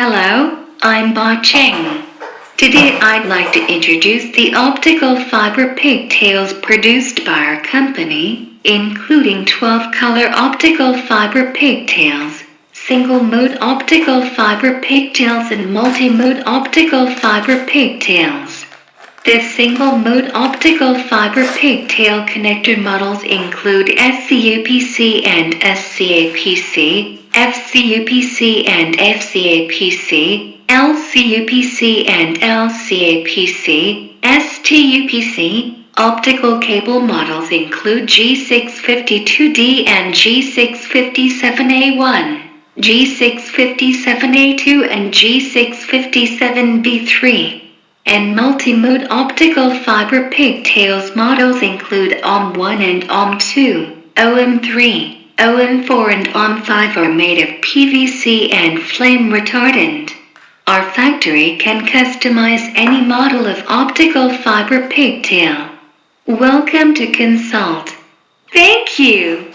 Hello, I'm Bocheng. Today I'd like to introduce the optical fiber pigtails produced by our company, including 12-color optical fiber pigtails, single-mode optical fiber pigtails and multi-mode optical fiber pigtails. The single-mode optical fiber pigtail connector models include scupc and scapc, fcupc and fcapc, lcupc and lcapc, stupc. Optical cable models include G652D and G657A1, G657A2 and G657B3. And multimode optical fiber pigtails models include OM1 and OM2, OM3, OM4 and OM5 are made of PVC and flame retardant. Our factory can customize any model of optical fiber pigtail. Welcome to consult. Thank you.